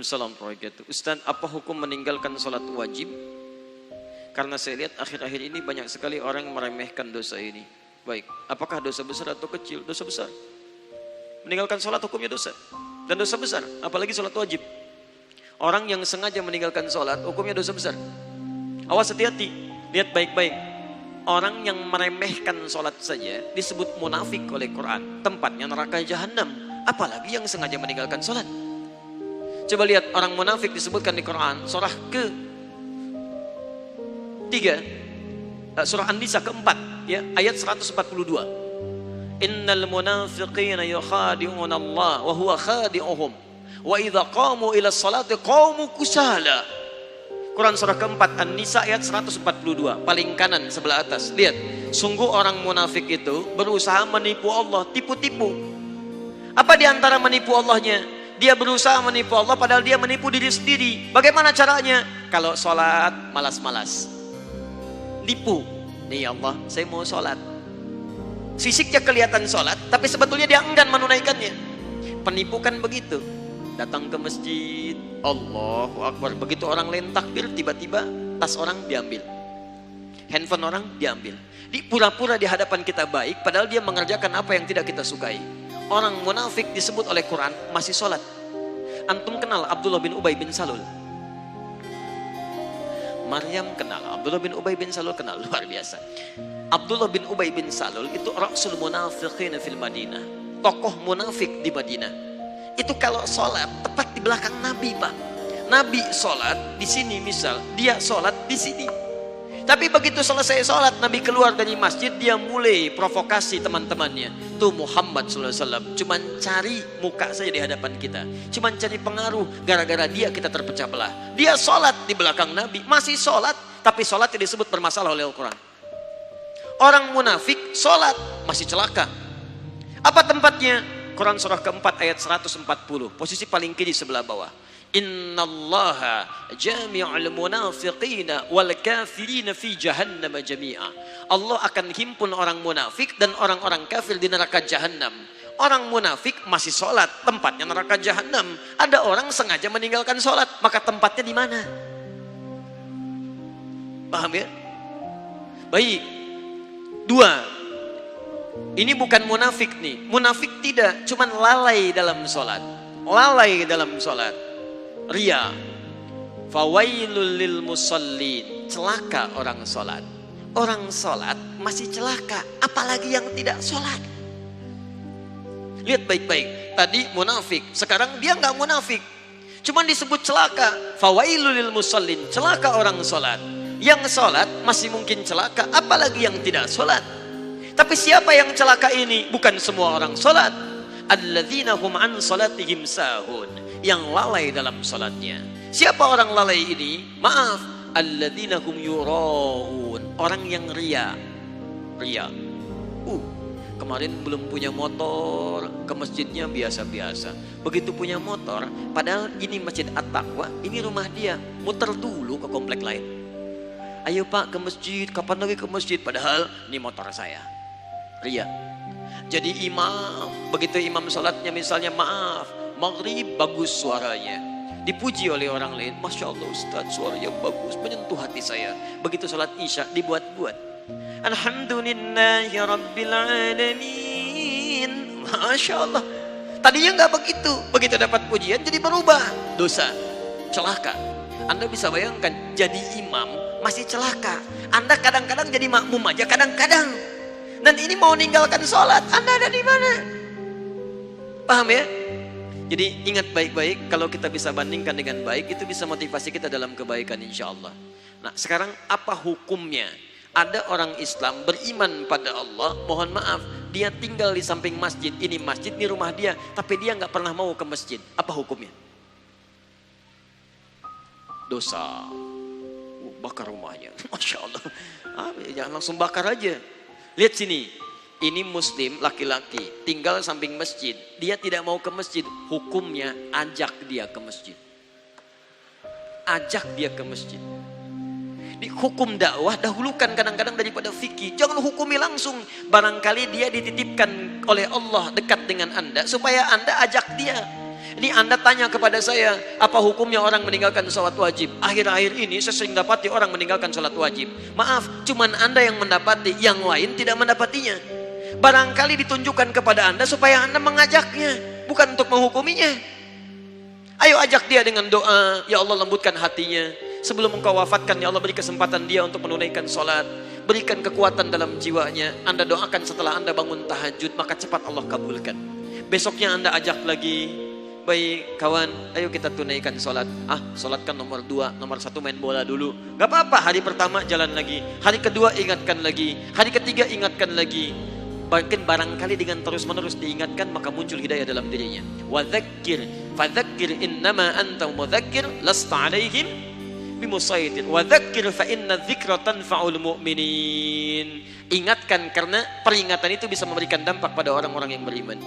Assalamualaikum. Ustaz, apa hukum meninggalkan sholat wajib? Karena saya lihat akhir-akhir ini banyak sekali orang meremehkan dosa ini. Baik, apakah dosa besar atau kecil? Dosa besar. Meninggalkan sholat hukumnya dosa. Dan dosa besar, apalagi sholat wajib. Orang yang sengaja meninggalkan sholat hukumnya dosa besar. Awas, hati-hati, lihat baik-baik. Orang yang meremehkan sholat saja disebut munafik oleh Quran. Tempatnya neraka jahanam. Apalagi yang sengaja meninggalkan sholat. Coba lihat orang munafik disebutkan di Quran surah ke-3, surah An-Nisa ke-4 ya, ayat 142. Innal munafiqina yukhadi'una Allah wa huwa khadi'uhum wa idza qamu ila sholati qamu kusala. Quran surah ke-4 An-Nisa ayat 142, paling kanan sebelah atas. Lihat, sungguh orang munafik itu berusaha menipu Allah, tipu-tipu. Apa di antara menipu Allahnya? Dia berusaha menipu Allah padahal dia menipu diri sendiri. Bagaimana caranya? Kalau sholat malas-malas, nipu. Nih Allah, saya mau sholat. Fisiknya kelihatan sholat, tapi sebetulnya dia enggan menunaikannya. Penipu kan begitu. Datang ke masjid, Allahu Akbar. Begitu orang lain takbir, tiba-tiba tas orang diambil, handphone orang diambil. Di pura-pura di hadapan kita baik, padahal dia mengerjakan apa yang tidak kita sukai. Orang munafik disebut oleh Quran masih sholat. Antum kenal Abdullah bin Ubay bin Salul? Maryam kenal, Abdullah bin Ubay bin Salul kenal, luar biasa. Abdullah bin Ubay bin Salul itu Rasul Munafiqin fil Madinah, tokoh munafik di Madinah. Itu kalau sholat tepat di belakang Nabi, Pak. Nabi sholat di sini misal, dia sholat di sini. Tapi begitu selesai sholat, Nabi keluar dari masjid, dia mulai provokasi teman-temannya. Tuh Muhammad SAW cuman cari muka saja di hadapan kita, cuman cari pengaruh, gara-gara dia kita terpecah belah. Dia sholat di belakang Nabi, masih sholat, tapi sholatnya disebut bermasalah oleh Al-Quran. Orang munafik sholat masih celaka. Apa tempatnya? Quran surah ke-4 ayat 140, posisi paling kiri sebelah bawah. Innallaha jami'ul munafiqina wal kafirina fi jahannam jami'a. Allah akan himpun orang munafik dan orang-orang kafir di neraka jahanam. Orang munafik masih sholat, tempatnya neraka jahanam. Ada orang sengaja meninggalkan sholat, maka tempatnya di mana? Paham ya? Baik. Dua, ini bukan munafik nih. Munafik tidak, cuman lalai dalam sholat. Lalai dalam sholat. Ria. Fawailul lil musallin. Celaka orang sholat. Orang sholat masih celaka, apalagi yang tidak sholat. Lihat baik-baik. Tadi munafik, sekarang dia nggak munafik, cuman disebut celaka. Fawailul lil musallin. Celaka orang sholat. Yang sholat masih mungkin celaka, apalagi yang tidak sholat. Tapi siapa yang celaka ini? Bukan semua orang sholat. Alladzina hum an salatihim sahun, yang lalai dalam salatnya. Siapa orang lalai ini? Maaf, alladzina hum yuraun, orang yang ria. Kemarin belum punya motor, ke masjidnya biasa-biasa. Begitu punya motor, padahal ini Masjid At-Taqwa, ini rumah dia, muter dulu ke komplek lain. Ayo Pak ke masjid, kapan lagi ke masjid? Padahal ini motor saya. Ria. Jadi imam, begitu imam sholatnya misalnya maaf, maghrib bagus suaranya, dipuji oleh orang lain, Masya Allah Ustaz suaranya bagus, menyentuh hati saya. Begitu sholat isya dibuat-buat, Alhamdulillahi Rabbil Alamin, Masya Allah. Tadinya nggak begitu, begitu dapat pujian jadi berubah, dosa, celaka. Anda bisa bayangkan, jadi imam masih celaka. Anda kadang-kadang jadi makmum aja kadang-kadang. Dan ini mau meninggalkan sholat, Anda ada di mana? Paham ya? Jadi ingat baik-baik, kalau kita bisa bandingkan dengan baik, itu bisa motivasi kita dalam kebaikan insya Allah. Nah sekarang apa hukumnya? Ada orang Islam beriman pada Allah, mohon maaf, dia tinggal di samping masjid, ini masjid, ini rumah dia, tapi dia nggak pernah mau ke masjid. Apa hukumnya? Dosa. Bakar rumahnya, Masya Allah. Jangan langsung bakar aja. Lihat sini, ini muslim laki-laki tinggal samping masjid, dia tidak mau ke masjid, hukumnya ajak dia ke masjid. Ajak dia ke masjid. Di hukum dakwah dahulukan kadang-kadang daripada fikih. Jangan hukumi langsung. Barangkali dia dititipkan oleh Allah dekat dengan Anda, supaya Anda ajak dia. Ini Anda tanya kepada saya, apa hukumnya orang meninggalkan sholat wajib? Akhir-akhir ini saya sering dapati orang meninggalkan sholat wajib. Maaf, cuman Anda yang mendapati, yang lain tidak mendapatinya. Barangkali ditunjukkan kepada Anda supaya Anda mengajaknya, bukan untuk menghukuminya. Ayo ajak dia dengan doa, ya Allah lembutkan hatinya. Sebelum engkau wafatkan, ya Allah beri kesempatan dia untuk menunaikan sholat. Berikan kekuatan dalam jiwanya. Anda doakan setelah Anda bangun tahajud, maka cepat Allah kabulkan. Besoknya Anda ajak lagi. Baik kawan, ayo kita tunaikan sholat. Sholat kan nomor 2, nomor 1 main bola dulu. Gak apa-apa, hari pertama jalan lagi. Hari kedua ingatkan lagi. Hari ketiga ingatkan lagi. Bahkan barangkali dengan terus-menerus diingatkan, maka muncul hidayah dalam dirinya. Wadzakir, fadzakir innama anta mudzakir, lasta alaihim bimusaitir. Wadzakir fa inna dzikra tanfa'ul mu'minin. Ingatkan karena peringatan itu bisa memberikan dampak pada orang-orang yang beriman.